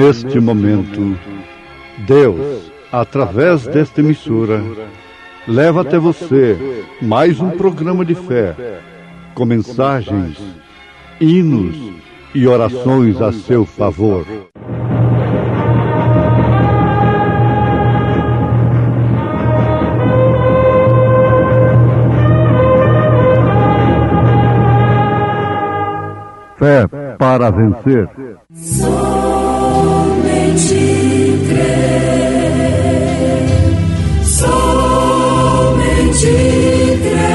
neste momento, Deus, através desta emissora, leva até você mais um programa de fé, com mensagens, hinos e orações a seu favor. Fé para vencer. Somente crer, somente crer,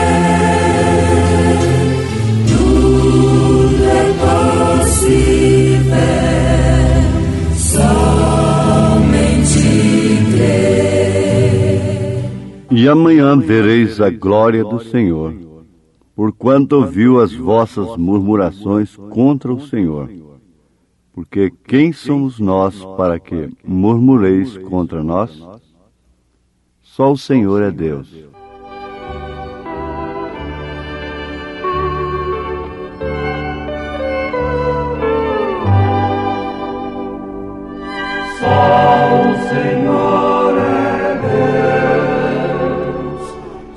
tudo é possível, somente crer. E amanhã vereis a glória do Senhor, porquanto ouviu as vossas murmurações contra o Senhor. Porque quem somos nós para que murmureis contra nós? Só o Senhor é Deus. Só o Senhor é Deus,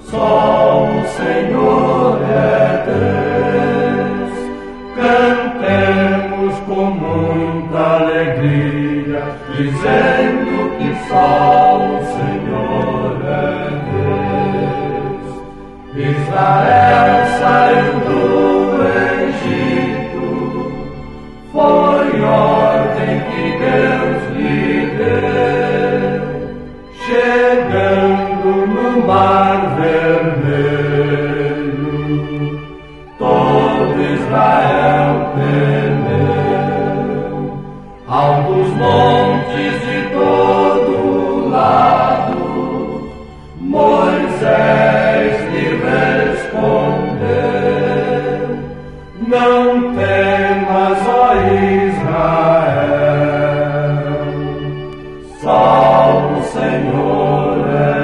só o Senhor é Deus. Cantemos com muita alegria, dizendo que só o Senhor é Deus. Israel saiu do Egito, foi ordem que Deus lhe deu, chegando no Mar Vermelho, todo Israel temeu. Altos montes de todo lado, Moisés lhe respondeu: não temas, ó Israel, só o Senhor é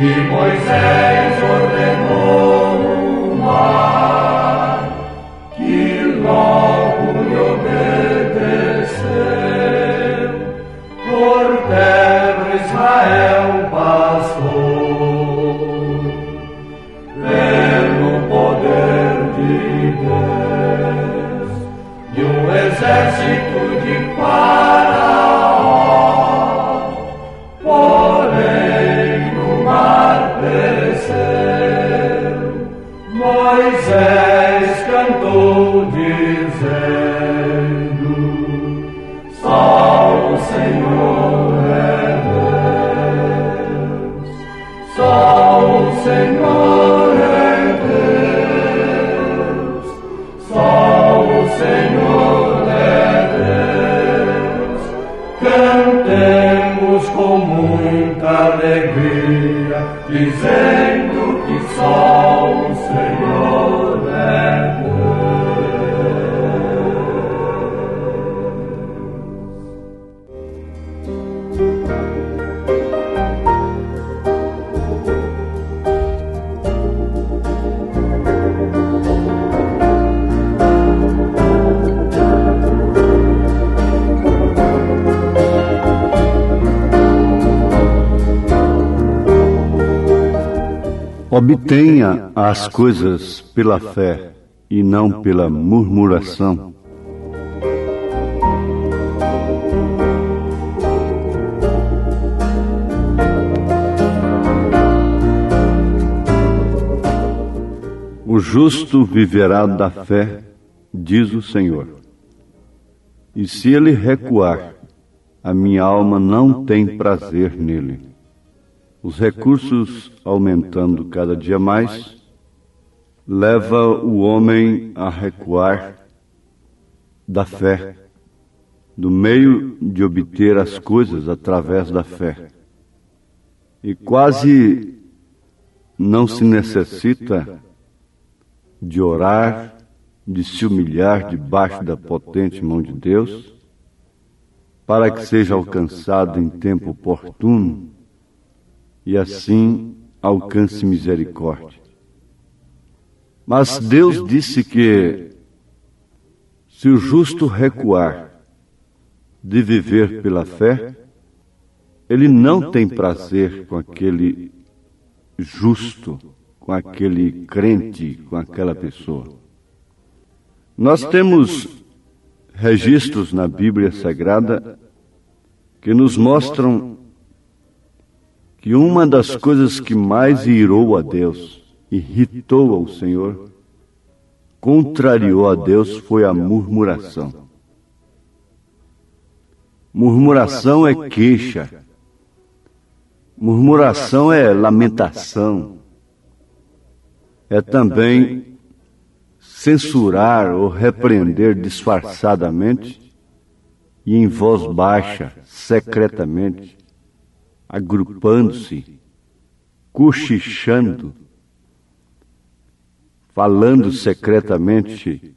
E Moisés ordenou o mar, que logo lhe obedeceu. Por terra Israel passou, pelo poder de Deus. E um exército de Faraó, porém no mar pereceu. Moisés cantou dizendo: só o Senhor é Deus, só o Senhor é Deus, só o Senhor é Deus. Cantemos com muita alegria, dizendo que só o Senhor é Obtenha as coisas pela fé e não pela murmuração. O justo viverá da fé, diz o Senhor. E se ele recuar, a minha alma não tem prazer nele. Os recursos aumentando cada dia mais, leva o homem a recuar da fé, do meio de obter as coisas através da fé. E quase não se necessita de orar, de se humilhar debaixo da potente mão de Deus, para que seja alcançado em tempo oportuno e assim alcance misericórdia. Mas Deus disse que, se o justo recuar de viver pela fé, ele não tem prazer com aquele justo, com aquele crente, com aquela pessoa. Nós temos registros na Bíblia Sagrada que nos mostram que uma das coisas que mais irou a Deus, irritou ao Senhor, contrariou a Deus, foi a murmuração. Murmuração é queixa. Murmuração é lamentação. É também censurar ou repreender disfarçadamente e em voz baixa, secretamente, agrupando-se, cochichando, falando secretamente.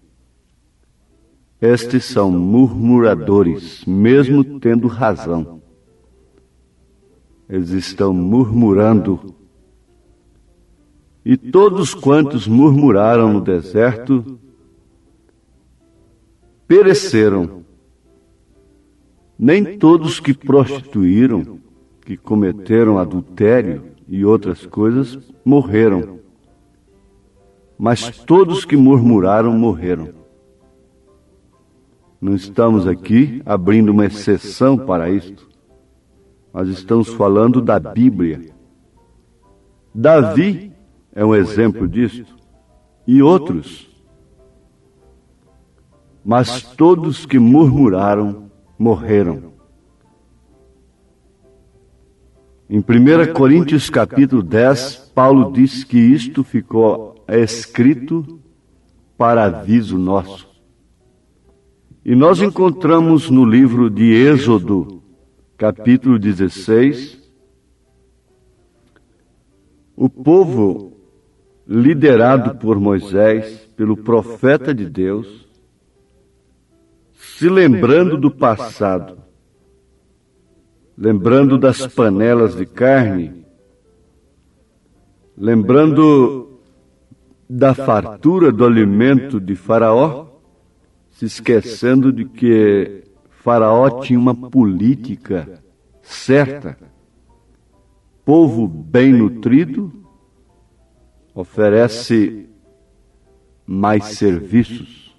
Estes são murmuradores, mesmo tendo razão. Eles estão murmurando. E todos quantos murmuraram no deserto pereceram. Nem todos que prostituíram, que cometeram adultério e outras coisas, morreram. Mas todos que murmuraram morreram. Não estamos aqui abrindo uma exceção para isto. Nós estamos falando da Bíblia. Davi é um exemplo disto, e outros. Mas todos que murmuraram, morreram. Em 1 Coríntios capítulo 10, Paulo diz que isto ficou escrito para aviso nosso. E nós encontramos no livro de Êxodo, capítulo 16, o povo liderado por Moisés, pelo profeta de Deus, se lembrando do passado, lembrando das panelas de carne, lembrando da fartura do alimento de Faraó, se esquecendo de que Faraó tinha uma política certa. Povo bem nutrido oferece mais serviços,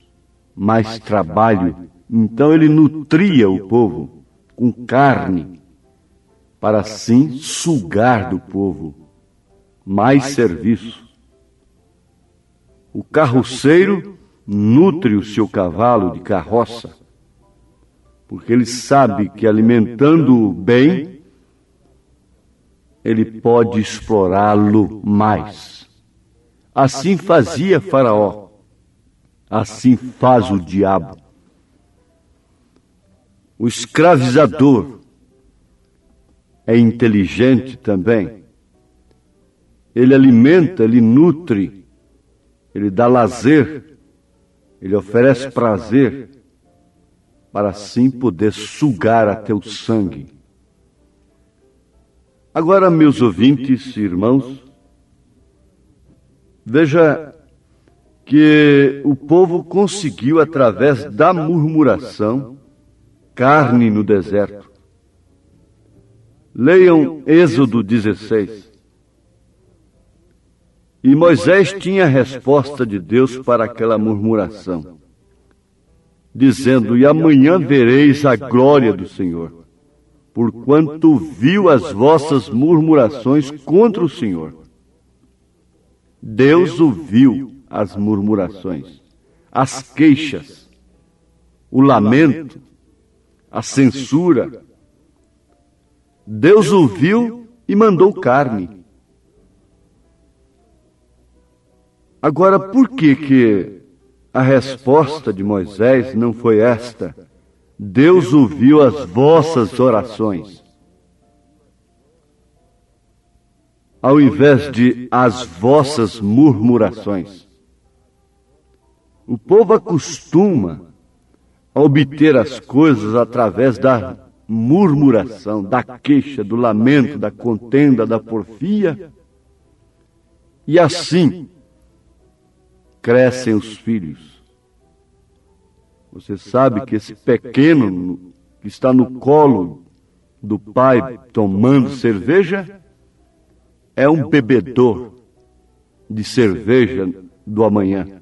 mais trabalho. Então ele nutria o povo com carne, para assim sugar do povo mais serviço. O carroceiro nutre o seu cavalo de carroça, porque ele sabe que alimentando-o bem, ele pode explorá-lo mais. Assim fazia Faraó, assim faz o diabo. O escravizador é inteligente também. Ele alimenta, ele nutre, ele dá lazer, ele oferece prazer, para assim poder sugar até o sangue. Agora, meus ouvintes e irmãos, veja que o povo conseguiu, através da murmuração, carne no deserto. Leiam Êxodo 16. E Moisés tinha a resposta de Deus para aquela murmuração, dizendo: e amanhã vereis a glória do Senhor, porquanto viu as vossas murmurações contra o Senhor. Deus ouviu as murmurações, as queixas, o lamento, a censura. Deus ouviu e mandou carne. Agora, por que a resposta de Moisés não foi esta: Deus ouviu as vossas orações? ao invés de as vossas murmurações. O povo acostuma a obter as coisas através da murmuração, da queixa, do lamento, da contenda, da porfia, e assim crescem os filhos. Você sabe que esse pequeno que está no colo do pai tomando cerveja é um bebedor de cerveja do amanhã.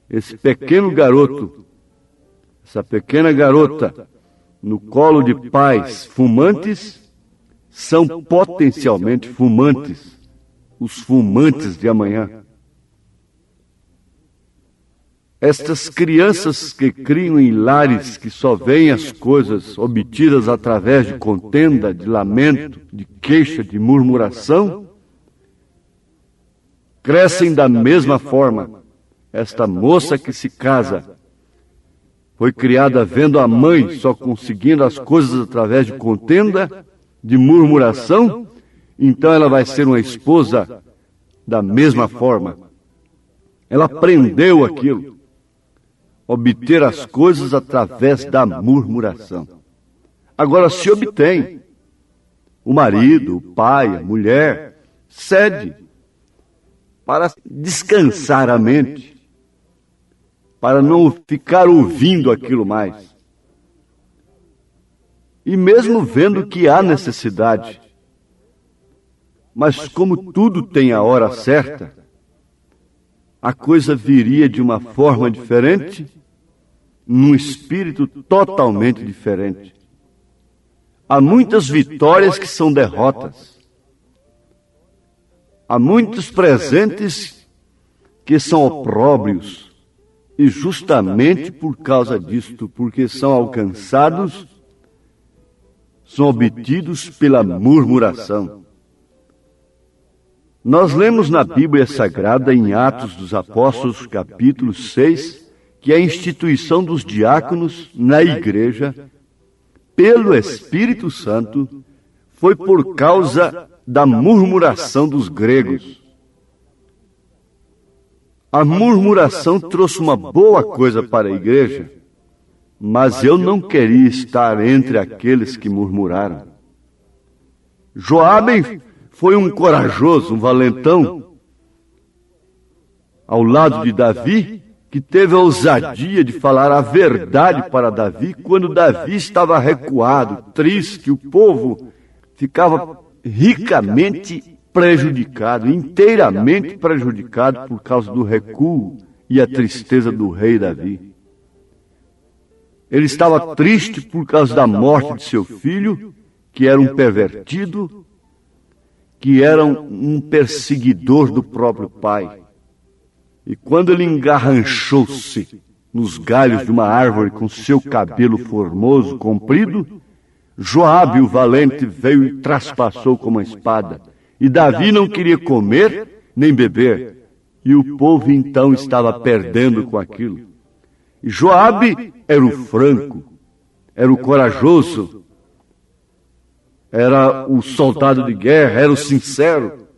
Esse pequeno garoto, essa pequena garota no colo de pais fumantes são potencialmente fumantes, os fumantes de amanhã. Estas crianças que criam em lares que só veem as coisas obtidas através de contenda, de lamento, de queixa, de murmuração, crescem da mesma forma. Esta moça que se casa foi criada vendo a mãe só conseguindo as coisas através de contenda, de murmuração, então ela vai ser uma esposa da mesma forma. Ela aprendeu aquilo. Obter as coisas através da murmuração. Agora, se obtém, o marido, o pai, a mulher, cede para descansar a mente, para não ficar ouvindo aquilo mais. E mesmo vendo que há necessidade, mas como tudo tem a hora certa, a coisa viria de uma forma diferente, num espírito totalmente diferente. Há muitas vitórias que são derrotas. Há muitos presentes que são opróbrios. E justamente por causa disto, porque são alcançados, são obtidos pela murmuração. Nós lemos na Bíblia Sagrada, em Atos dos Apóstolos, capítulo 6, que a instituição dos diáconos na igreja, pelo Espírito Santo, foi por causa da murmuração dos gregos. A murmuração trouxe uma boa coisa para a igreja, mas eu não queria estar entre aqueles que murmuraram. Joabe foi um corajoso, um valentão, ao lado de Davi, que teve a ousadia de falar a verdade para Davi, quando Davi estava recuado, triste, o povo ficava ricamente prejudicado, inteiramente prejudicado por causa do recuo e a tristeza do rei Davi. Ele estava triste por causa da morte de seu filho, que era um pervertido, que era um perseguidor do próprio pai. E quando ele engarranchou-se nos galhos de uma árvore com seu cabelo formoso, comprido, Joabe, o valente, veio e traspassou com uma espada. E Davi não queria comer nem beber. E o povo então estava perdendo com aquilo. E Joabe era o franco, era o corajoso, era o soldado de guerra, era o sincero.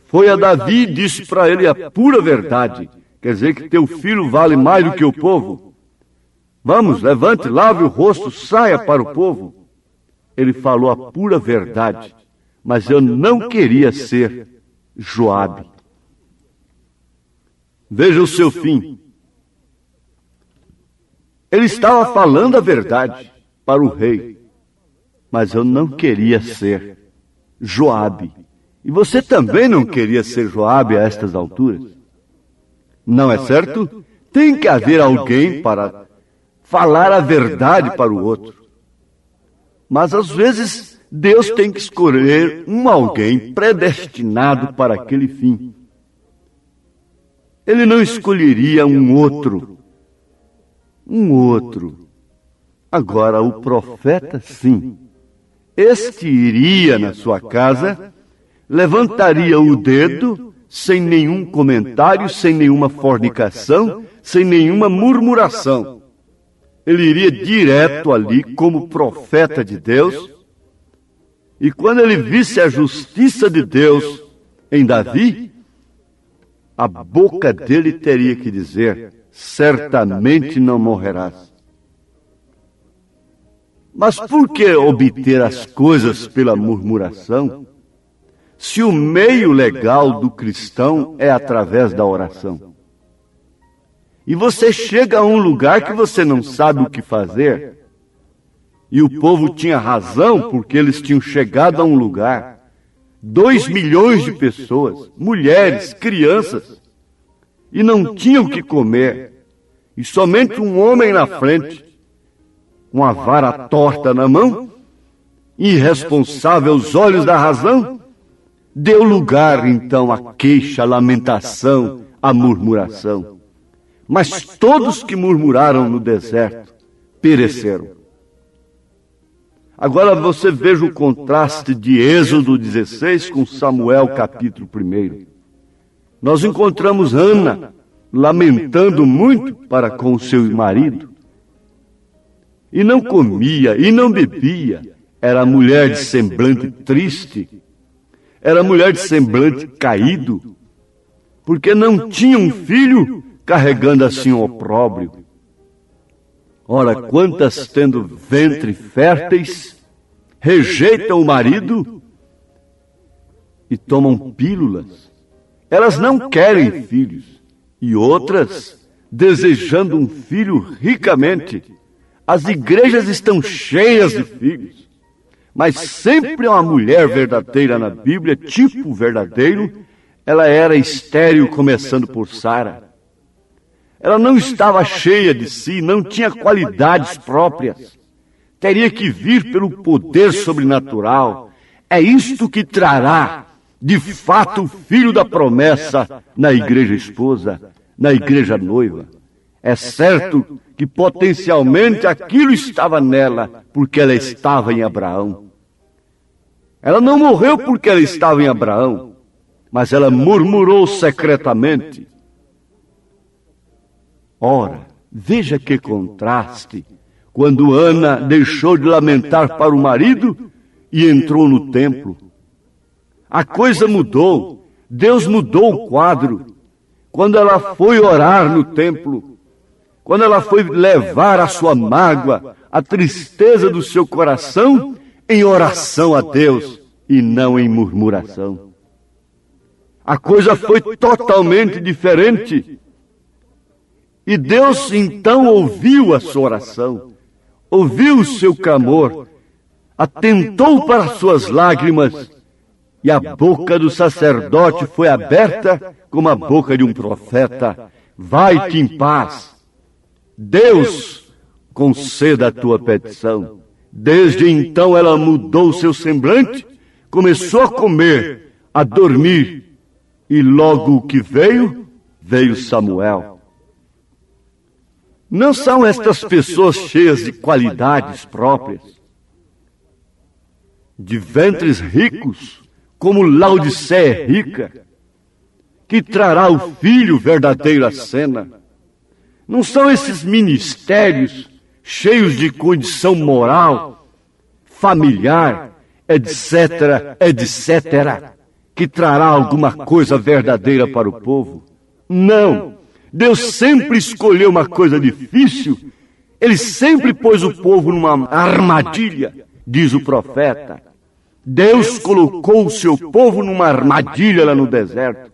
Foi a Davi e disse para ele a pura verdade. Quer dizer que teu filho vale mais do que o povo. Vamos, levante, lave o rosto, saia para o povo. Ele falou a pura verdade, mas eu não queria ser Joabe. Veja o seu fim. Ele estava falando a verdade para o rei, mas eu não queria ser Joabe. E você também não queria ser Joabe a estas alturas? Não é certo? Tem que haver alguém para falar a verdade para o outro. Mas às vezes Deus tem que escolher um alguém predestinado para aquele fim. Ele não escolheria um outro. Agora, o profeta, sim. Este iria na sua casa, levantaria o dedo, sem nenhum comentário, sem nenhuma fornicação, sem nenhuma murmuração. Ele iria direto ali como profeta de Deus, e quando ele visse a justiça de Deus em Davi, a boca dele teria que dizer: certamente não morrerás. Mas por que obter as coisas pela murmuração, se o meio legal do cristão é através da oração? E você chega a um lugar que você não sabe o que fazer, e o povo tinha razão, porque eles tinham chegado a um lugar, 2 milhões de pessoas, mulheres, crianças, e não tinham o que comer, e somente um homem na frente, com a vara torta na mão, irresponsável aos olhos da razão, deu lugar então à queixa, à lamentação, à murmuração. Mas todos que murmuraram no deserto pereceram. Agora você veja o contraste de Êxodo 16 com Samuel capítulo 1. Nós encontramos Ana lamentando muito para com o seu marido. E não comia, e não bebia. Era mulher de semblante triste. Era mulher de semblante caído. Porque não tinha um filho carregando assim o opróbrio. Ora, quantas tendo ventre férteis, rejeitam o marido e tomam pílulas. Elas não querem filhos. E outras, desejando um filho ricamente. As igrejas estão cheias de filhos. Mas sempre uma mulher verdadeira na Bíblia, tipo verdadeiro, ela era estéril, começando por Sara. Ela não estava cheia de si, não tinha qualidades próprias. Teria que vir pelo poder sobrenatural. É isto que trará, de fato, o filho da promessa na igreja esposa, na igreja noiva. É certo que potencialmente aquilo estava nela, porque ela estava em Abraão. Ela não morreu porque ela estava em Abraão, mas ela murmurou secretamente. Ora, veja que contraste, quando Ana deixou de lamentar para o marido e entrou no templo. A coisa mudou, Deus mudou o quadro. Quando ela foi orar no templo, quando ela foi levar a sua mágoa, a tristeza do seu coração, em oração a Deus e não em murmuração. A coisa foi totalmente diferente. E Deus então ouviu a sua oração, ouviu o seu clamor, atentou para as suas lágrimas, e a boca do sacerdote foi aberta como a boca de um profeta. Vai-te em paz. Deus conceda a tua petição. Desde então ela mudou o seu semblante, começou a comer, a dormir, e logo o que veio, veio Samuel. Não são estas pessoas cheias de qualidades próprias, de ventres ricos, como Laodiceia é rica, que trará o filho verdadeiro à cena. Não são esses ministérios cheios de condição moral, familiar, etc., etc., que trará alguma coisa verdadeira para o povo. Não. Deus sempre escolheu uma coisa difícil. Ele sempre pôs o povo numa armadilha, diz o profeta. Deus colocou o seu povo numa armadilha lá no deserto,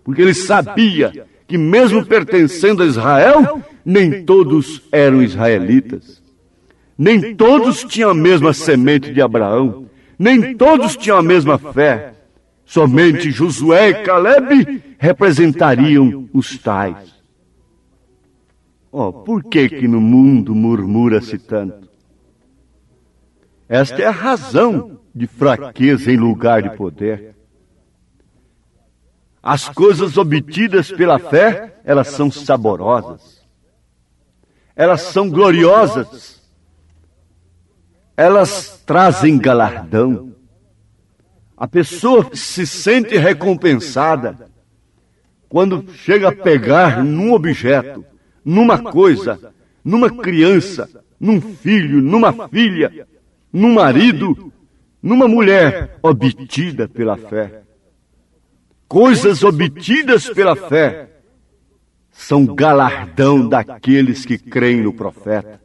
porque ele sabia que mesmo pertencendo a Israel, nem todos eram israelitas. Nem todos tinham a mesma semente de Abraão. Nem todos tinham a mesma fé. Somente Josué e Calebe representariam os tais. Por que no mundo murmura-se tanto? Esta é a razão de fraqueza em lugar de poder. As coisas obtidas pela fé, elas são saborosas. Elas são gloriosas. Elas trazem galardão. A pessoa se sente recompensada quando chega a pegar num objeto, numa coisa, numa criança, num filho, numa filha, num marido, numa mulher obtida pela fé. coisas obtidas pela fé são galardão daqueles que creem no profeta.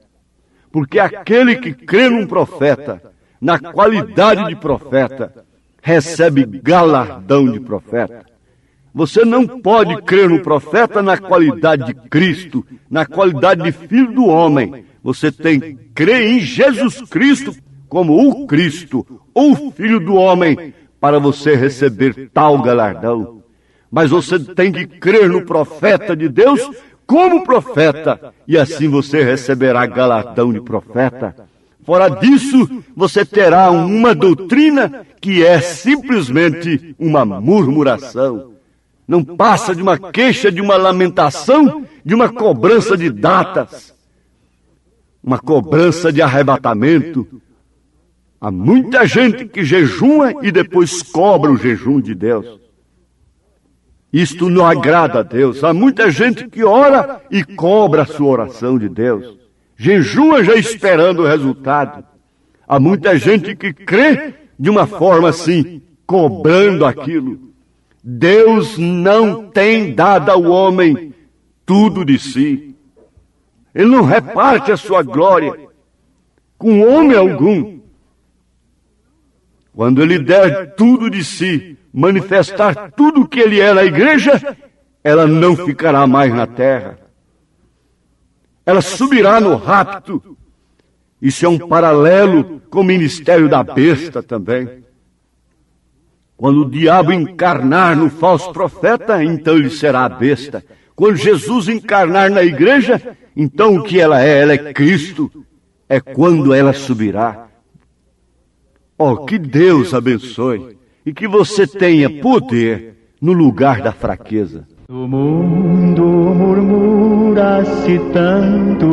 Porque aquele que crê num profeta, na qualidade de profeta, recebe galardão de profeta. Você não pode crer no profeta na qualidade de Cristo, na qualidade de filho do homem. Você tem que crer em Jesus Cristo como o Cristo, o filho do homem, para você receber tal galardão. Mas você tem que crer no profeta de Deus como profeta, e assim você receberá galardão de profeta. Fora disso, você terá uma doutrina que é simplesmente uma murmuração. Não passa de uma queixa, de uma lamentação, de uma cobrança de datas, uma cobrança de arrebatamento. Há muita gente que jejuma e depois cobra o jejum de Deus. Isto não agrada a Deus. Há muita gente que ora e cobra a sua oração de Deus. Jejua já esperando o resultado. Há muita gente que crê de uma forma assim, cobrando aquilo. Deus não tem dado ao homem tudo de si. Ele não reparte a sua glória com homem algum. Quando ele der tudo de si, manifestar tudo o que ele é na igreja, ela não ficará mais na terra. Ela subirá no rapto. Isso é um paralelo com o ministério da besta também. Quando o diabo encarnar no falso profeta, então ele será a besta. Quando Jesus encarnar na igreja, então o que ela é? Ela é Cristo. É quando ela subirá. Oh, que Deus abençoe e que você tenha poder no lugar da fraqueza. O mundo murmura-se tanto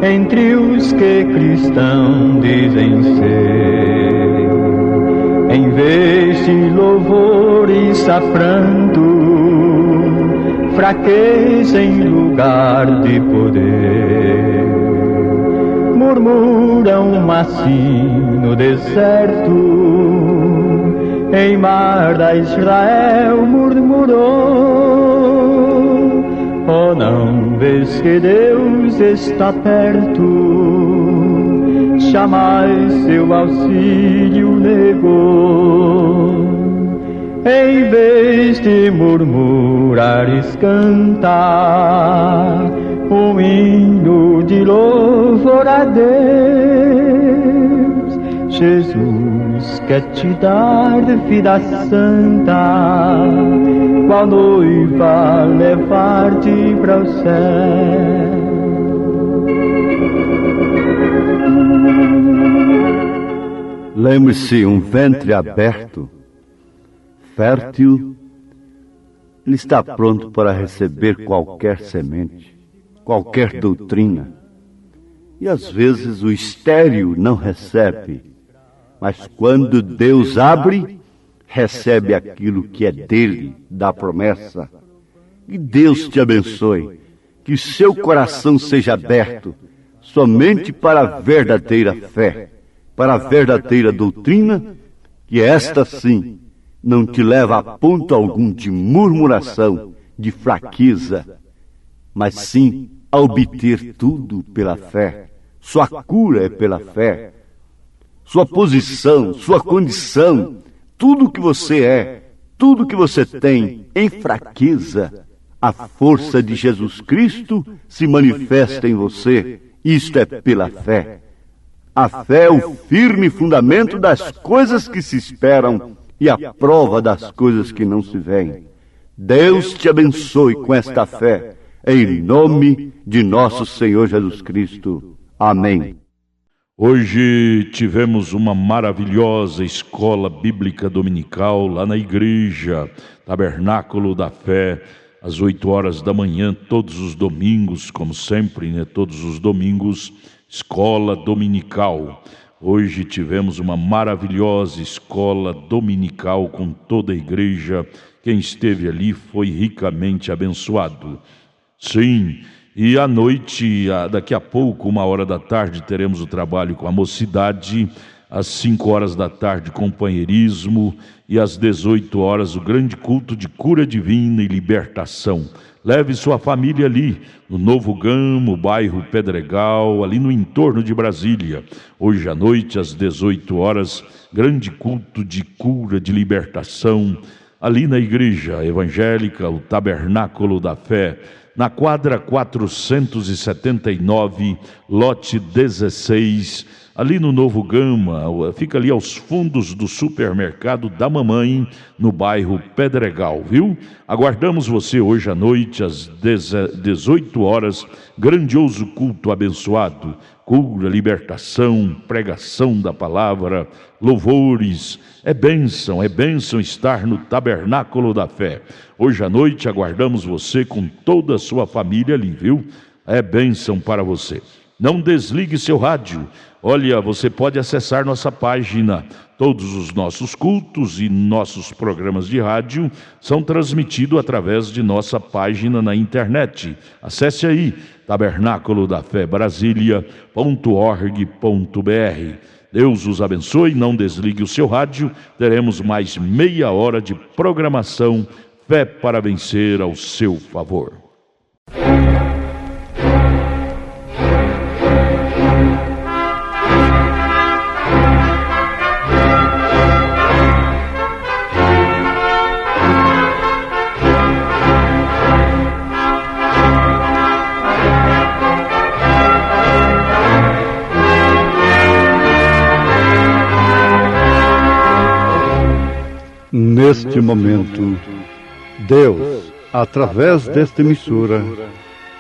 entre os que cristãos dizem ser, em vez de louvores a pranto, fraqueza em lugar de poder. Murmuram assim no deserto, em mar da Israel murmurou. Oh, não vês que Deus está perto, jamais seu auxílio negou. Em vez de murmurares, cantar um hino de louvor a Deus. Jesus quer te dar vida santa, qual noiva levar-te para o céu. Lembre-se, um ventre aberto, fértil, ele está pronto para receber qualquer semente, qualquer doutrina. E às vezes o estéril não recebe, mas quando Deus abre, recebe aquilo que é dele, da promessa. E Deus te abençoe, que seu coração seja aberto somente para a verdadeira fé, para a verdadeira doutrina, que esta sim não te leva a ponto algum de murmuração, de fraqueza, mas sim a obter tudo pela fé. Sua cura é pela fé. Sua posição, sua condição, tudo que você é, tudo que você tem em fraqueza, a força de Jesus Cristo se manifesta em você. Isto é pela fé. A fé é o firme fundamento das coisas que se esperam e a prova das coisas que não se veem. Deus te abençoe com esta fé, em nome de nosso Senhor Jesus Cristo. Amém. Hoje tivemos uma maravilhosa escola bíblica dominical lá na igreja, Tabernáculo da Fé, às 8 horas da manhã, todos os domingos, como sempre, né? Todos os domingos, escola dominical. Hoje tivemos uma maravilhosa escola dominical com toda a igreja. Quem esteve ali foi ricamente abençoado. Sim, e à noite, daqui a pouco, 1 hora da tarde, teremos o trabalho com a mocidade. às 5 horas da tarde, companheirismo, e às 18 horas, o grande culto de cura divina e libertação. Leve sua família ali, no Novo Gamo, bairro Pedregal, ali no entorno de Brasília. Hoje à noite, às 18 horas, grande culto de cura, de libertação, ali na igreja evangélica, o Tabernáculo da Fé, na quadra 479, lote 16, ali no Novo Gama, fica ali aos fundos do supermercado da mamãe, no bairro Pedregal, viu? Aguardamos você hoje à noite, às 18 horas, grandioso culto abençoado, cura, libertação, pregação da palavra, louvores. É bênção estar no Tabernáculo da Fé. Hoje à noite aguardamos você com toda a sua família ali, viu? É bênção para você. Não desligue seu rádio. Olha, você pode acessar nossa página. Todos os nossos cultos e nossos programas de rádio são transmitidos através de nossa página na internet. Acesse aí, tabernaculodafebrasilia.org.br. Deus os abençoe, não desligue o seu rádio. Teremos mais meia hora de programação. Fé para vencer ao seu favor. Neste momento, Deus, através desta emissora,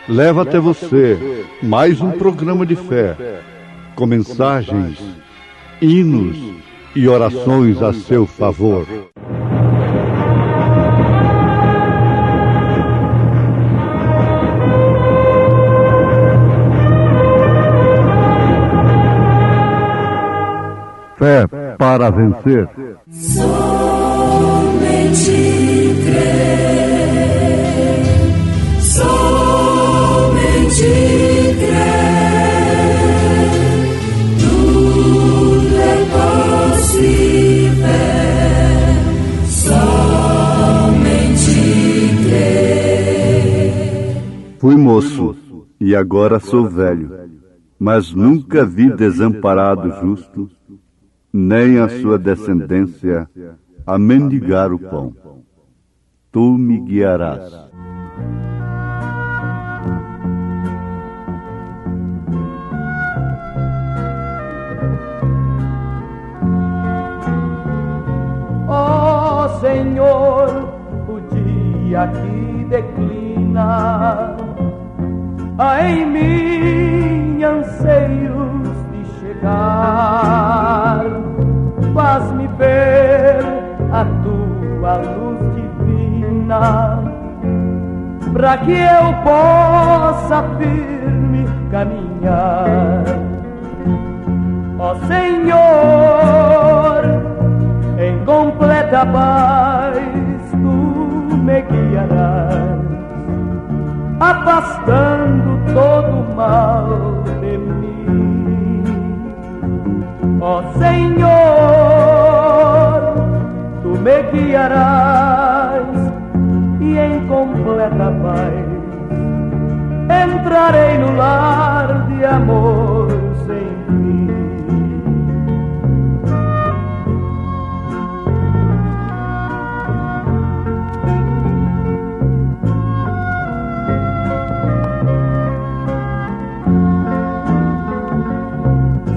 leva até você mais um programa de fé, com mensagens, hinos e orações a seu favor. Fé para vencer. Somente crer, somente crer, tudo é possível, somente crer. Fui moço e agora sou velho, mas nunca vi desamparado justo, nem a sua descendência a mendigar o pão. Tu me guiarás. Ó Senhor, o dia que declina, em mim anseios de chegar, faz-me ver a tua luz divina, para que eu possa firme caminhar. Ó Senhor, em completa paz tu me guiarás, afastando todo o mal de mim. Ó Senhor, tu me guiarás e em completa paz entrarei no lar de amor sem fim.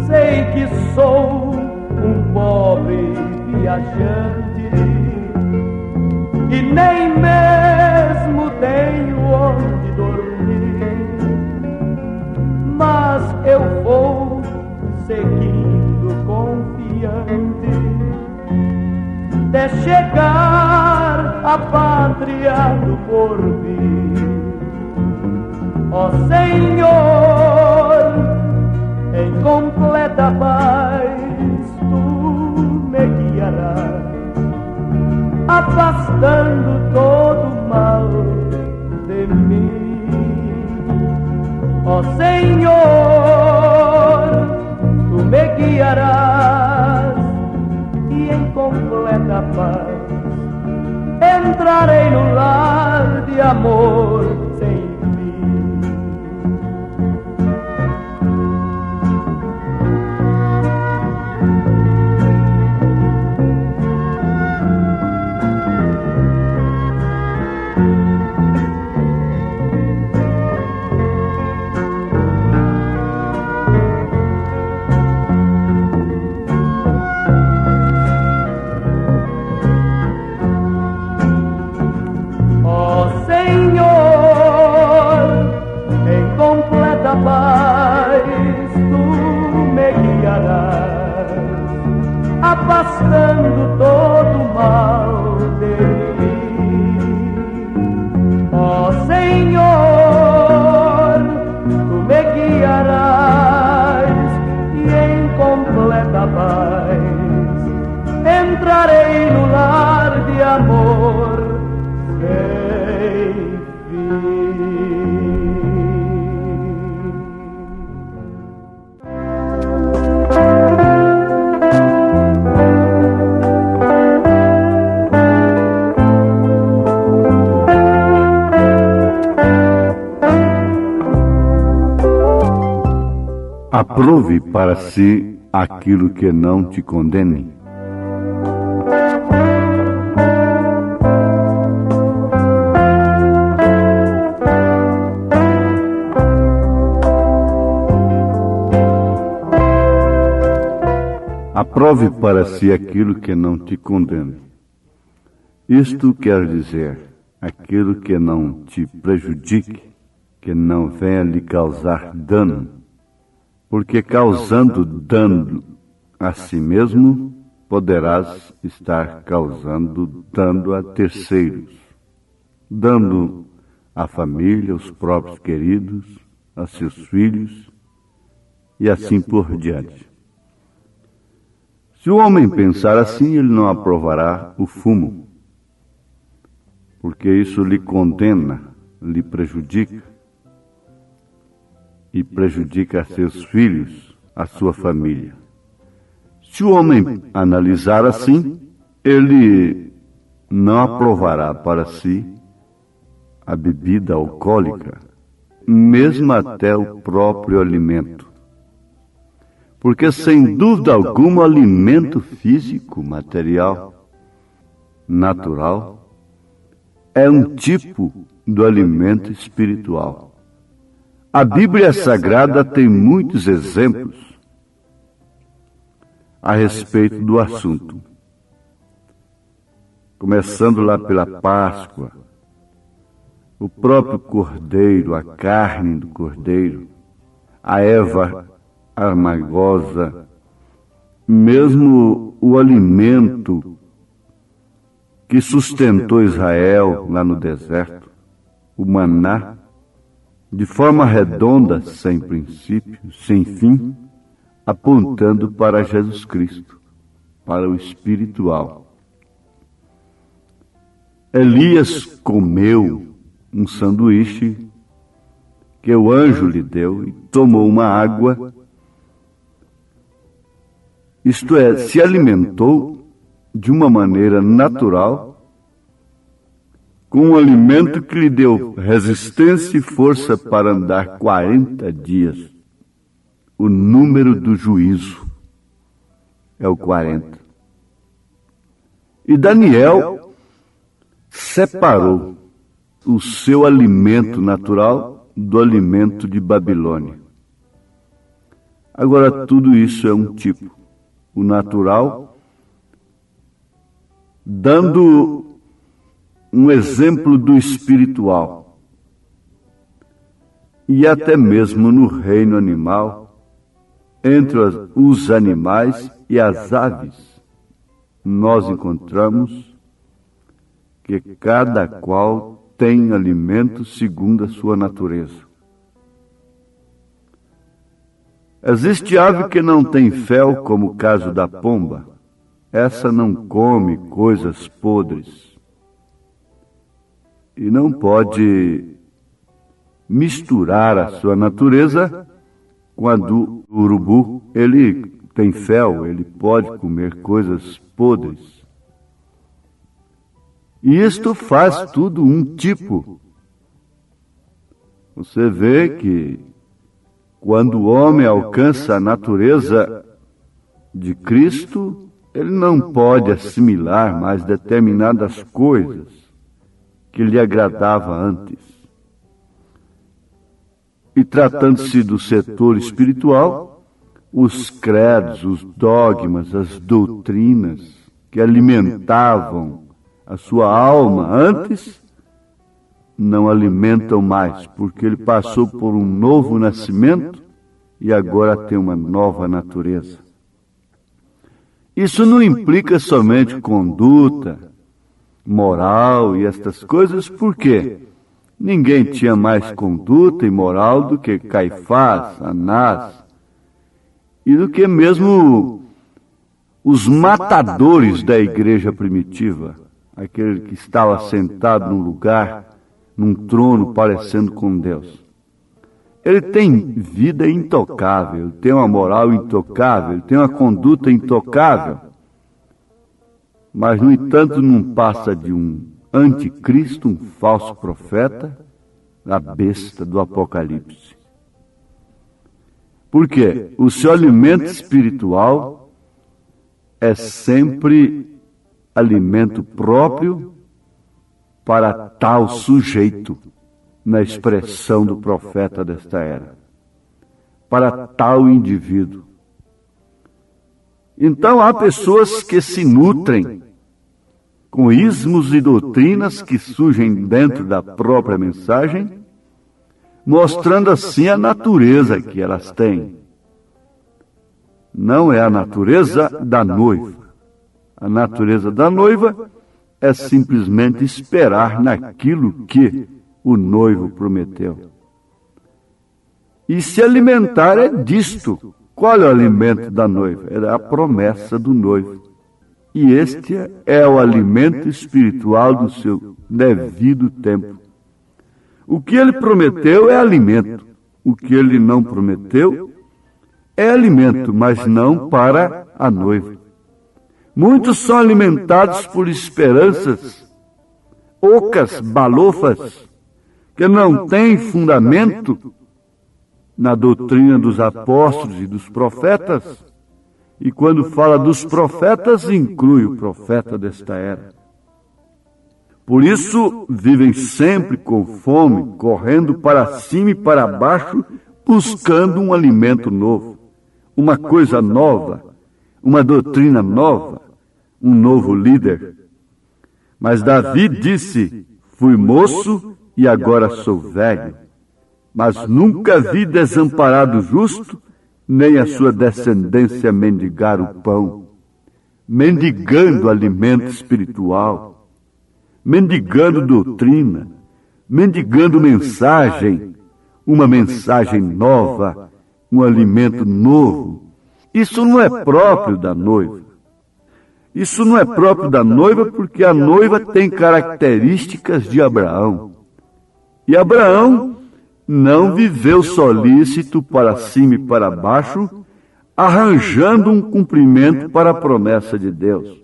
Sei que sou um pobre viajante e nem mesmo tenho onde dormir, mas eu vou seguindo confiante até chegar à pátria do porvir. Ó Senhor, em completa paz tu me guiarás, afastando todo o mal de mim. Ó Senhor, tu me guiarás completa paz. Entrarei no lar de amor sem fim. Afastando todo o mal de mim. Ó Senhor, Tu me guiarás e em completa paz entrarei no lar de amor sem fim. Aprove para si aquilo que não te condene. Aprove para si aquilo que não te condene. Isto quer dizer, aquilo que não te prejudique, que não venha lhe causar dano. Porque causando dano a si mesmo, poderás estar causando dano a terceiros, dando à família, aos próprios queridos, a seus filhos, e assim por diante. Se o homem pensar assim, ele não aprovará o fumo, porque isso lhe condena, lhe prejudica, e prejudica a seus filhos, a sua família. Se o homem analisar assim, ele não aprovará para si a bebida alcoólica, mesmo até o próprio alimento. Porque, sem dúvida alguma, o alimento físico, material, natural, é um tipo do alimento espiritual. A Bíblia Sagrada tem muitos exemplos a respeito do assunto. Começando lá pela Páscoa, o próprio cordeiro, a carne do cordeiro, a erva amargosa, mesmo o alimento que sustentou Israel lá no deserto, o maná, de forma redonda, sem princípio, sem fim, apontando para Jesus Cristo, para o espiritual. Elias comeu um sanduíche que o anjo lhe deu e tomou uma água, isto é, se alimentou de uma maneira natural, com um alimento que lhe deu resistência e força para andar 40 dias. O número do juízo é o 40. E Daniel separou o seu alimento natural do alimento de Babilônia. Agora, tudo isso é um tipo. O natural, dando um exemplo do espiritual. E até mesmo no reino animal, entre os animais e as aves, nós encontramos que cada qual tem alimento segundo a sua natureza. Existe ave que não tem fel, como o caso da pomba. Essa não come coisas podres. E não pode misturar a sua natureza com a do urubu. Ele tem fel, ele pode comer coisas podres. E isto faz tudo um tipo. Você vê que quando o homem alcança a natureza de Cristo, ele não pode assimilar mais determinadas coisas que lhe agradavam antes. E tratando-se do setor espiritual, os credos, os dogmas, as doutrinas que alimentavam a sua alma antes, não alimentam mais, porque ele passou por um novo nascimento e agora tem uma nova natureza. Isso não implica somente conduta, moral e estas coisas, porque ninguém tinha mais conduta e moral do que Caifás, Anás, e do que mesmo os matadores da igreja primitiva, aquele que estava sentado num lugar, num trono parecendo com Deus. Ele tem vida intocável, ele tem uma moral intocável, ele tem uma conduta intocável, mas, no entanto, não passa de um anticristo, um falso profeta, a besta do Apocalipse. Por quê? O seu alimento espiritual é sempre alimento próprio para tal sujeito, na expressão do profeta desta era, para tal indivíduo. Então há pessoas que se nutrem com ismos e doutrinas que surgem dentro da própria mensagem, mostrando assim a natureza que elas têm. Não é a natureza da noiva. A natureza da noiva é simplesmente esperar naquilo que o noivo prometeu. E se alimentar é disto. Qual é o alimento da noiva? É a promessa do noivo. E este é o alimento espiritual do seu devido tempo. O que ele prometeu é alimento. O que ele não prometeu é alimento, mas não para a noiva. Muitos são alimentados por esperanças ocas, balofas, que não têm fundamento na doutrina dos apóstolos e dos profetas. E quando fala dos profetas, inclui o profeta desta era. Por isso, vivem sempre com fome, correndo para cima e para baixo, buscando um alimento novo, uma coisa nova, uma doutrina nova, um novo líder. Mas Davi disse: fui moço e agora sou velho, mas nunca vi desamparado justo, nem a sua descendência mendigar o pão, mendigando alimento espiritual, mendigando doutrina, mendigando mensagem, uma mensagem nova, um alimento novo. Isso não é próprio da noiva. Isso não é próprio da noiva porque a noiva tem características de Abraão. E Abraão não viveu solícito para cima e para baixo, arranjando um cumprimento para a promessa de Deus.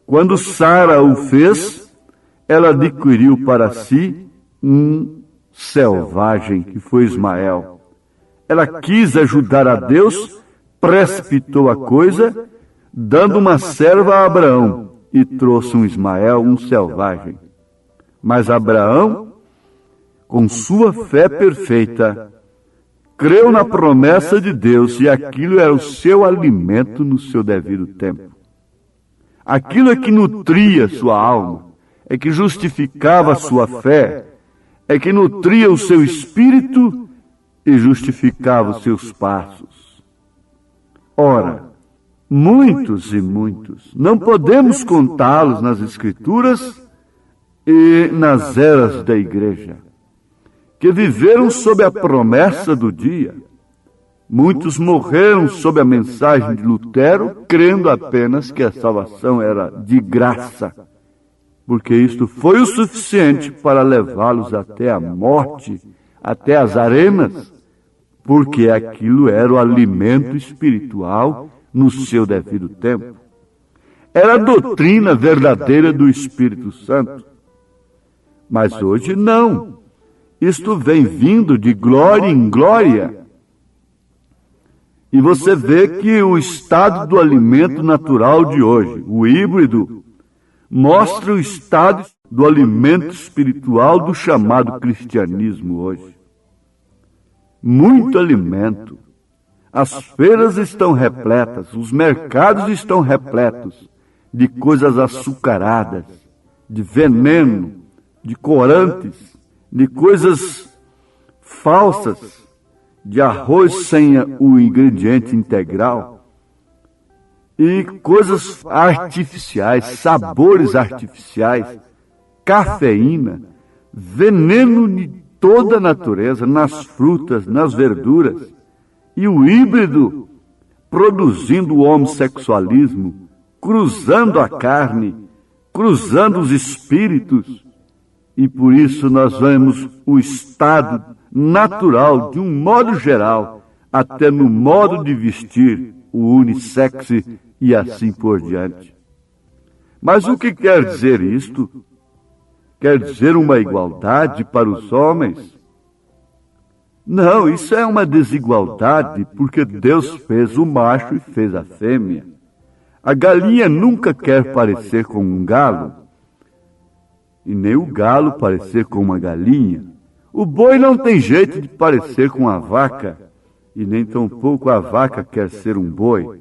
Quando Sara o fez, ela adquiriu para si um selvagem, que foi Ismael. Ela quis ajudar a Deus, precipitou a coisa, dando uma serva a Abraão, e trouxe um Ismael, um selvagem. Mas Abraão, com sua fé perfeita, creu na promessa de Deus, e aquilo era o seu alimento no seu devido tempo. Aquilo é que nutria sua alma, é que justificava sua fé, é que nutria o seu espírito e justificava os seus passos. Ora, muitos e muitos, não podemos contá-los nas Escrituras e nas eras da igreja, que viveram sob a promessa do dia. Muitos morreram sob a mensagem de Lutero, crendo apenas que a salvação era de graça, porque isto foi o suficiente para levá-los até a morte, até as arenas, porque aquilo era o alimento espiritual no seu devido tempo. Era a doutrina verdadeira do Espírito Santo. Mas hoje não. Isto vem vindo de glória em glória. E você vê que o estado do alimento natural de hoje, o híbrido, mostra o estado do alimento espiritual do chamado cristianismo hoje. Muito alimento. As feiras estão repletas, os mercados estão repletos de coisas açucaradas, de veneno, de corantes, de coisas falsas, de arroz sem o ingrediente integral, e coisas artificiais, sabores artificiais, cafeína, veneno de toda a natureza, nas frutas, nas verduras, e o híbrido produzindo o homossexualismo, cruzando a carne, cruzando os espíritos, e por isso nós vemos o estado natural, de um modo geral, até no modo de vestir, o unissex e assim por diante. Mas o que quer dizer isto? Quer dizer uma igualdade para os homens? Não, isso é uma desigualdade, porque Deus fez o macho e fez a fêmea. A galinha nunca quer parecer com um galo, e nem o galo parecer com uma galinha. O boi não tem jeito de parecer com a vaca, e nem tampouco a vaca quer ser um boi.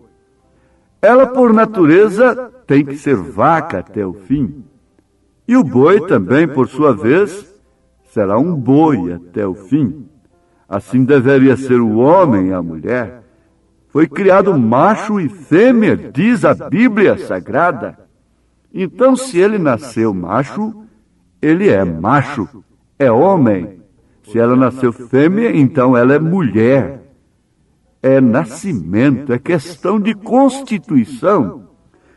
Ela, por natureza, tem que ser vaca até o fim. E o boi também, por sua vez, será um boi até o fim. Assim deveria ser o homem e a mulher. Foi criado macho e fêmea, diz a Bíblia Sagrada. Então, se ele nasceu macho, ele é macho, é homem. Se ela nasceu fêmea, então ela é mulher. É nascimento, é questão de constituição.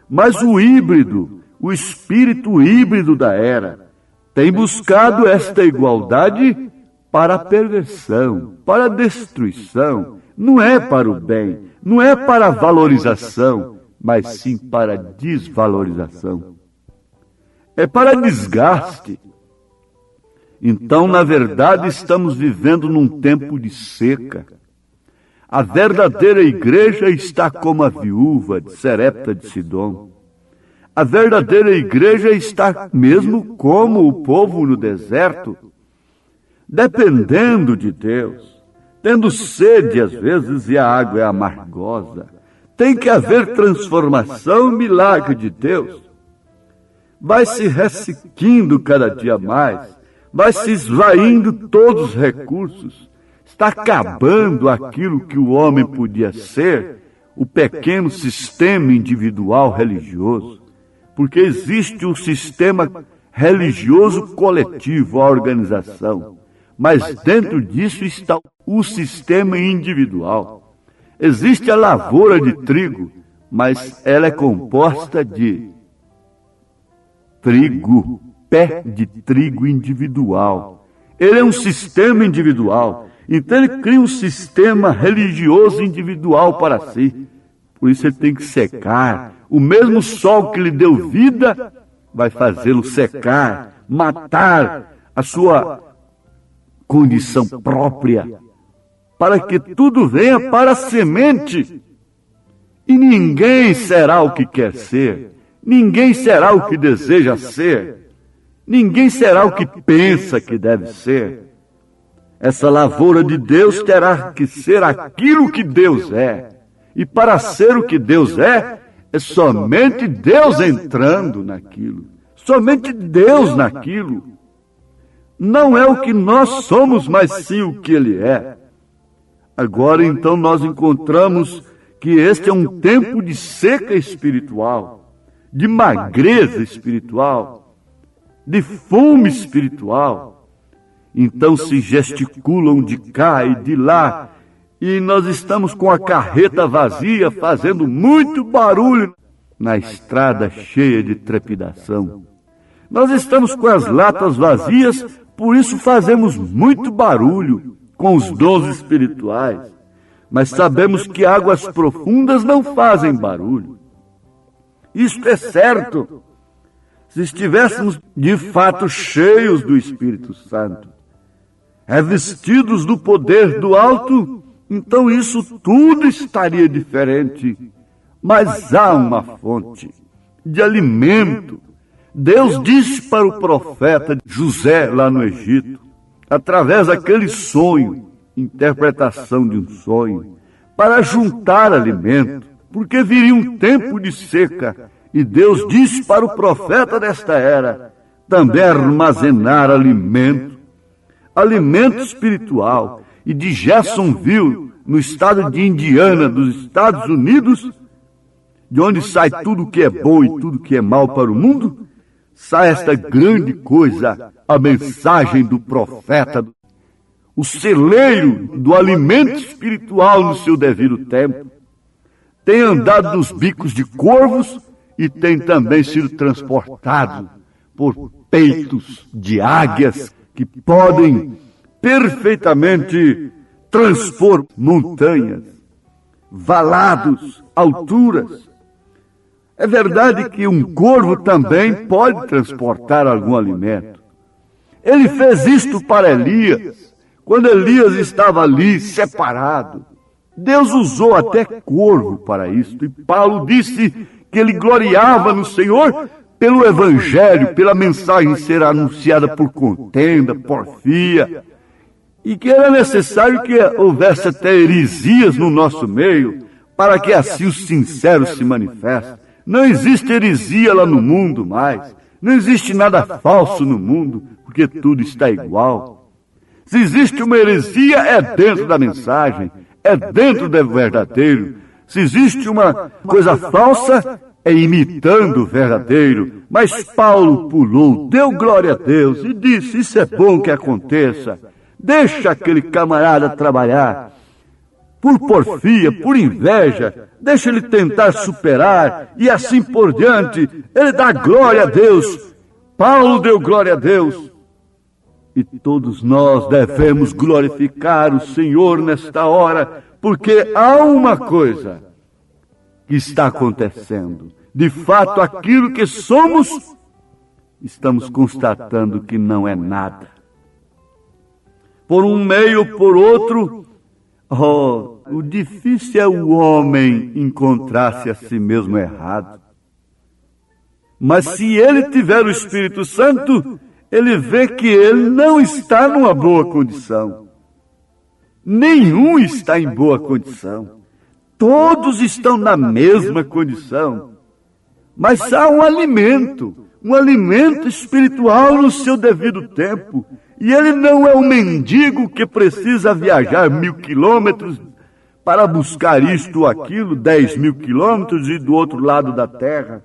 Mas o híbrido, o espírito híbrido da era, tem buscado esta igualdade para a perversão, para a destruição. Não é para o bem, não é para a valorização, mas sim para a desvalorização. É para desgaste. Então, na verdade, estamos vivendo num tempo de seca. A verdadeira igreja está como a viúva de Serepta de Sidom. A verdadeira igreja está mesmo como o povo no deserto, dependendo de Deus, tendo sede às vezes e a água é amargosa. Tem que haver transformação, milagre de Deus. Vai se ressequindo cada dia mais, vai se esvaindo todos os recursos, está acabando aquilo que o homem podia ser, o pequeno sistema individual religioso, porque existe um sistema religioso coletivo, a organização, mas dentro disso está o sistema individual. Existe a lavoura de trigo, mas ela é composta de trigo, pé de trigo individual. Ele é um sistema individual. Então ele cria um sistema religioso individual para si. Por isso ele tem que secar. O mesmo sol que lhe deu vida vai fazê-lo secar, matar a sua condição própria, para que tudo venha para a semente. E ninguém será o que quer ser, ninguém será o que deseja ser, ninguém será o que pensa que deve ser. Essa lavoura de Deus terá que ser aquilo que Deus é. E para ser o que Deus é somente Deus entrando naquilo. Somente Deus naquilo. Não é o que nós somos, mas sim o que Ele é. Agora, então, nós encontramos que este é um tempo de seca espiritual, de magreza espiritual, de fome espiritual. Então se gesticulam de cá e de lá, e nós estamos com a carreta vazia, fazendo muito barulho na estrada cheia de trepidação. Nós estamos com as latas vazias, por isso fazemos muito barulho com os dons espirituais. mas sabemos que águas profundas não fazem barulho. Isto é certo. Se estivéssemos de fato cheios do Espírito Santo, revestidos do poder do alto, então isso tudo estaria diferente. Mas há uma fonte de alimento. Deus disse para o profeta José lá no Egito, através daquele sonho, interpretação de um sonho, para juntar alimento, porque viria um tempo de seca, e Deus disse para o profeta desta era também armazenar alimento espiritual. E de Jacksonville, no estado de Indiana, dos Estados Unidos, de onde sai tudo que é bom e tudo que é mal para o mundo, sai esta grande coisa, a mensagem do profeta, o celeiro do alimento espiritual no seu devido tempo. Tem andado nos bicos de corvos e tem também sido transportado por peitos de águias que podem perfeitamente transpor montanhas, valados, alturas. É verdade que um corvo também pode transportar algum alimento. Ele fez isto para Elias, quando Elias estava ali separado. Deus usou até corvo para isto, e Paulo disse que ele gloriava no Senhor pelo Evangelho, pela mensagem ser anunciada por contenda, porfia, e que era necessário que houvesse até heresias no nosso meio, para que assim os sinceros se manifestem. Não existe heresia lá no mundo mais, não existe nada falso no mundo, porque tudo está igual. Se existe uma heresia, é dentro da mensagem, é dentro do verdadeiro. Se existe uma coisa falsa, é imitando o verdadeiro. Mas Paulo pulou, deu glória a Deus e disse, isso é bom que aconteça. Deixa aquele camarada trabalhar. Por porfia, por inveja, deixa ele tentar superar e assim por diante. Ele dá glória a Deus. Paulo deu glória a Deus. E todos nós devemos glorificar o Senhor nesta hora, porque há uma coisa que está acontecendo. De fato, aquilo que somos, estamos constatando que não é nada. Por um meio ou por outro, o difícil é o homem encontrar-se a si mesmo errado. Mas se ele tiver o Espírito Santo, ele vê que ele não está numa boa condição. Nenhum está em boa condição. Todos estão na mesma condição. Mas há um alimento espiritual no seu devido tempo. E ele não é um mendigo que precisa viajar 1000 quilômetros para buscar isto ou aquilo, 10.000 quilômetros e do outro lado da terra.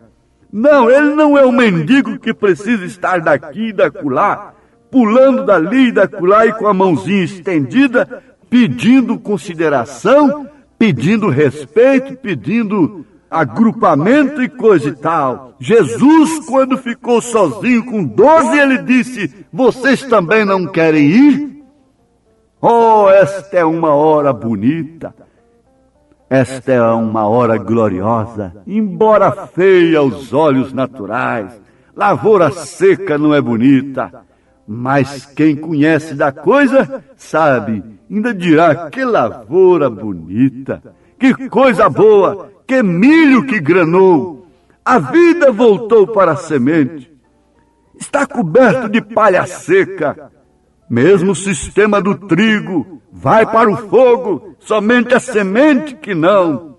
Não, ele não é um mendigo que precisa estar daqui e daculá, pulando dali e daculá e com a mãozinha estendida, pedindo consideração, pedindo respeito, pedindo agrupamento e coisa e tal. Jesus, quando ficou sozinho com 12, ele disse, vocês também não querem ir? Oh, esta é uma hora bonita. Esta é uma hora gloriosa, embora feia aos olhos naturais. Lavoura seca não é bonita, mas quem conhece da coisa sabe, ainda dirá, que lavoura bonita, que coisa boa, que milho que granou. A vida voltou para a semente, está coberto de palha seca. Mesmo o sistema do trigo vai para o fogo, somente a semente que não.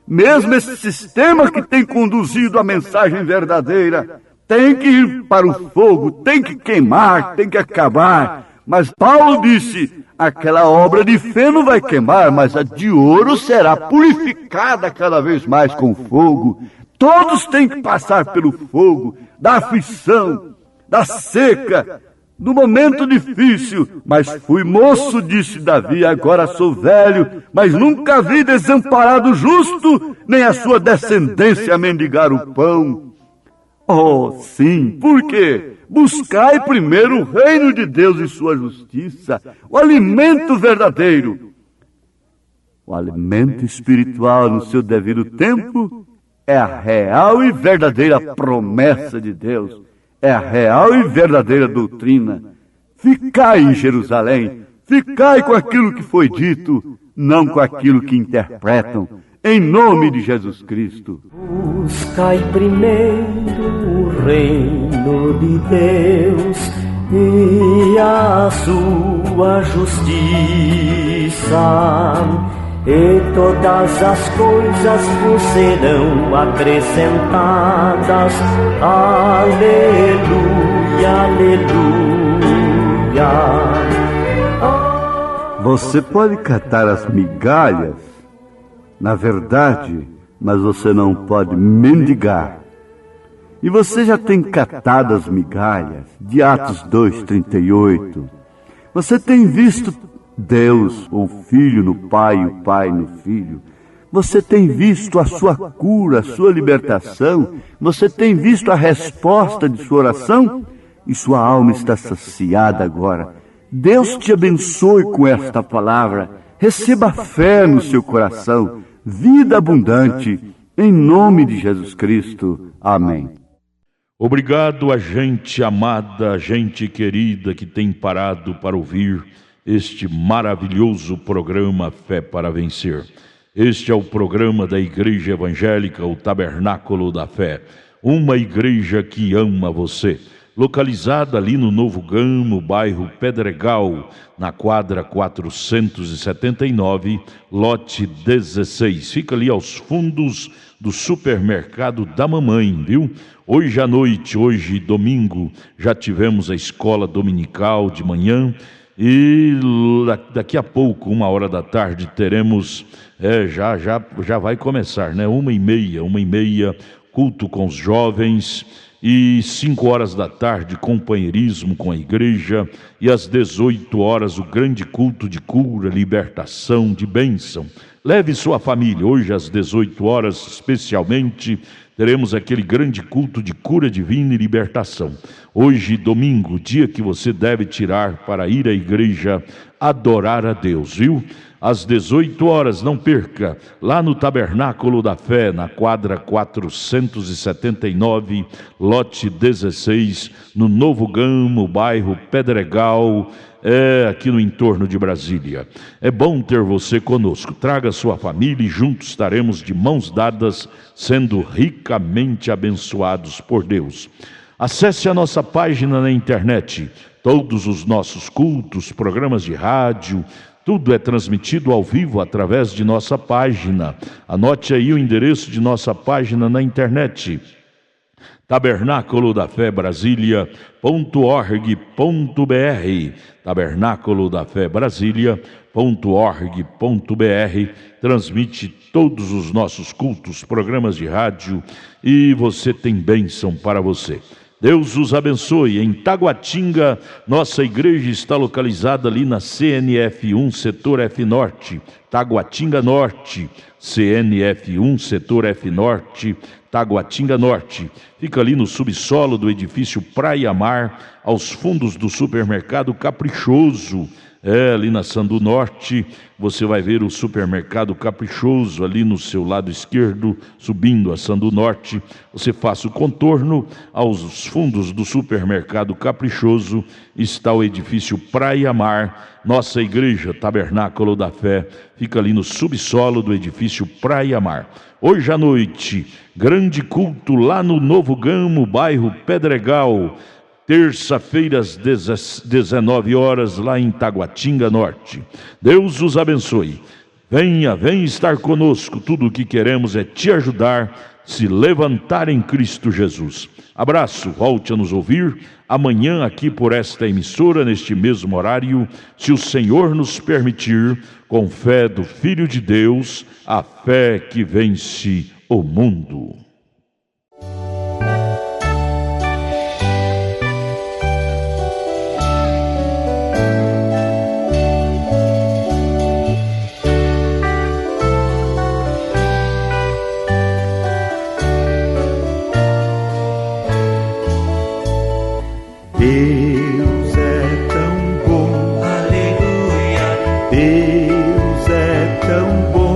Mesmo esse sistema que tem conduzido a mensagem verdadeira, tem que ir para o fogo, tem que queimar, tem que acabar. Mas Paulo disse, aquela obra de feno vai queimar, mas a de ouro será purificada cada vez mais com fogo. Todos têm que passar pelo fogo, da aflição, da seca, do momento difícil. Mas fui moço, disse Davi, agora sou velho, mas nunca vi desamparado justo, nem a sua descendência mendigar o pão. Oh, sim, por quê? Buscai primeiro o reino de Deus e sua justiça, o alimento verdadeiro. O alimento espiritual no seu devido tempo é a real e verdadeira promessa de Deus, é a real e verdadeira doutrina. Ficai em Jerusalém, ficai com aquilo que foi dito, não com aquilo que interpretam, em nome de Jesus Cristo. Buscai primeiro o reino de Deus e a sua justiça, e todas as coisas vos serão acrescentadas. Aleluia, aleluia. Você pode catar as migalhas, na verdade, mas você não pode mendigar. E você já tem catado as migalhas de Atos 2:38. Você tem visto Deus, o Filho no Pai e o Pai no Filho. Você tem visto a sua cura, a sua libertação. Você tem visto a resposta de sua oração. E sua alma está saciada agora. Deus te abençoe com esta palavra. Receba fé no seu coração. Vida abundante. Em nome de Jesus Cristo. Amém. Obrigado a gente amada, a gente querida que tem parado para ouvir este maravilhoso programa Fé para Vencer. Este é o programa da Igreja Evangélica, o Tabernáculo da Fé. Uma igreja que ama você. Localizada ali no Novo Gamo, bairro Pedregal, na quadra 479, lote 16. Fica ali aos fundos do supermercado da mamãe, viu? Hoje à noite, hoje domingo, já tivemos a escola dominical de manhã e daqui a pouco, 1h da tarde, teremos, já vai começar, né? 1h30, culto com os jovens. E 5h da tarde, companheirismo com a igreja, e às 18h o grande culto de cura, libertação, de bênção. Leve sua família, hoje às 18h especialmente, teremos aquele grande culto de cura divina e libertação. Hoje, domingo, dia que você deve tirar para ir à igreja adorar a Deus, viu? Às 18h, não perca, lá no Tabernáculo da Fé, na quadra 479, lote 16, no Novo Gamo, bairro Pedregal, aqui no entorno de Brasília. É bom ter você conosco. Traga sua família e juntos estaremos de mãos dadas, sendo ricamente abençoados por Deus. Acesse a nossa página na internet. Todos os nossos cultos, programas de rádio, tudo é transmitido ao vivo através de nossa página. Anote aí o endereço de nossa página na internet: Tabernáculo da Fé Brasília.org.br. Tabernáculo da Fé Brasília.org.br. Transmite todos os nossos cultos, programas de rádio, e você tem bênção para você. Deus os abençoe. Em Taguatinga, nossa igreja está localizada ali na CNF1, setor F Norte, Taguatinga Norte, CNF1, setor F Norte, Taguatinga Norte. Fica ali no subsolo do edifício Praia Mar, aos fundos do supermercado Caprichoso. Ali na Sandu Norte, você vai ver o supermercado Caprichoso ali no seu lado esquerdo, subindo a Sandu Norte. Você faça o contorno, aos fundos do supermercado Caprichoso está o edifício Praia Mar. Nossa igreja Tabernáculo da Fé fica ali no subsolo do edifício Praia Mar. Hoje à noite, grande culto lá no Novo Gamo, bairro Pedregal. Terça-feira às 19h lá em Taguatinga Norte. Deus os abençoe. Venha estar conosco. Tudo o que queremos é te ajudar, se levantar em Cristo Jesus. Abraço, volte a nos ouvir amanhã aqui por esta emissora, neste mesmo horário, se o Senhor nos permitir, com fé do Filho de Deus, a fé que vence o mundo. Deus é tão bom, aleluia. Deus é tão bom.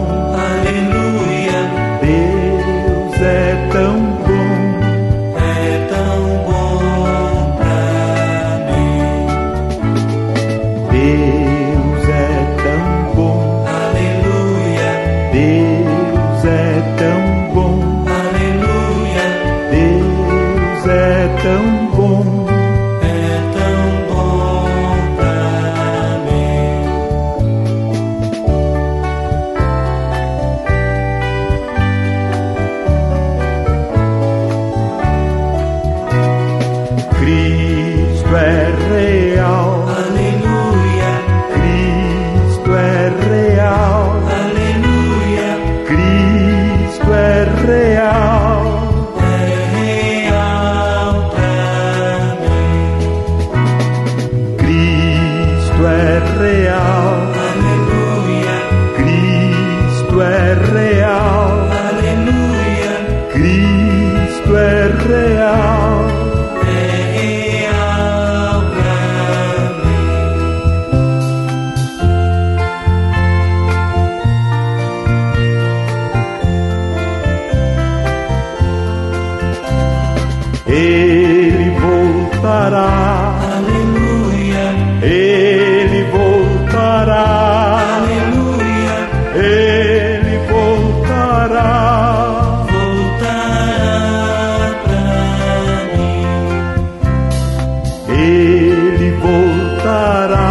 voltará. Aleluia. Ele voltará. Aleluia. Ele voltará. Voltará pra mim. Ele voltará.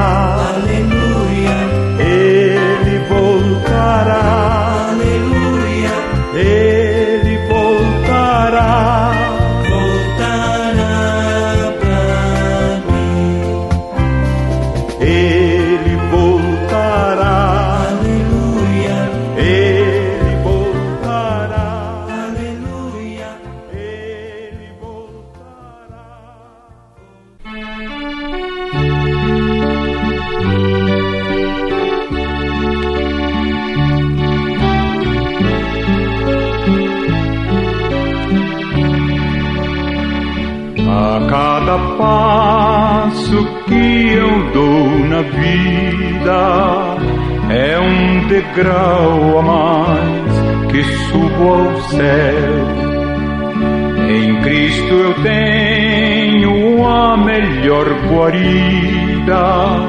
Aleluia. Ele voltará. Aleluia. Ele voltará. Voltará pra mim. Ele voltará. Aleluia. Ele voltará. Aleluia. Ele voltará. A cada passo que eu dou na vida é um degrau a mais que subo ao céu. Em Cristo eu tenho a melhor guarida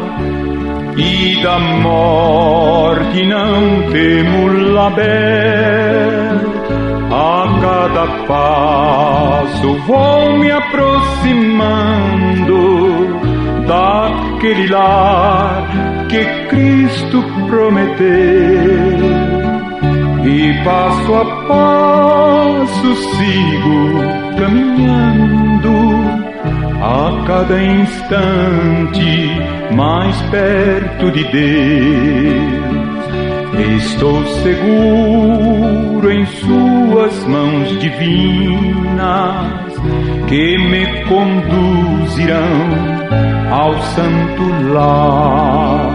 e da morte não temo label. A cada passo vou me aproximando daquele lar que Cristo prometeu. E passo a passo sigo caminhando, a cada instante mais perto de Deus. Estou seguro em suas mãos divinas, que me conduzirão ao santo lar.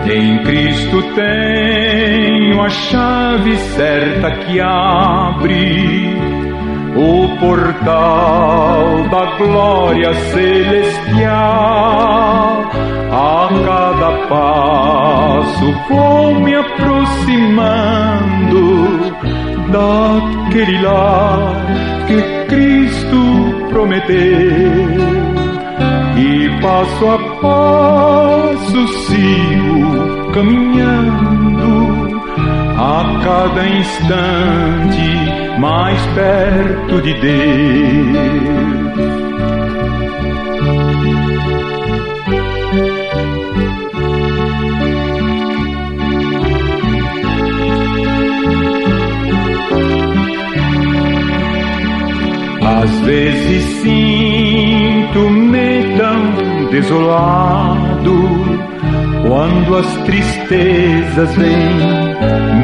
Em Cristo tenho a chave certa que abre o portal da glória celestial. A cada passo vou me aproximando daquele lar que Cristo prometeu. E passo a passo sigo caminhando, a cada instante mais perto de Deus. Às vezes sinto-me tão desolado quando as tristezas vêm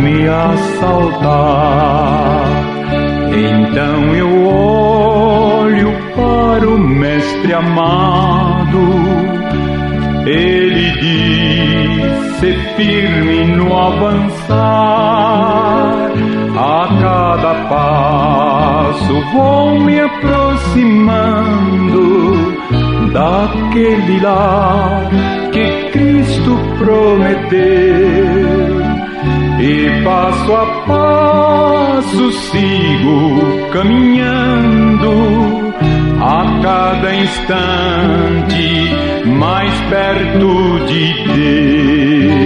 me assaltar. Então eu olho para o Mestre amado. Ele diz: "Sê firme no avançar". A cada passo vou me aproximando daquele lar que Cristo prometeu. E passo a passo sigo caminhando, a cada instante mais perto de Deus.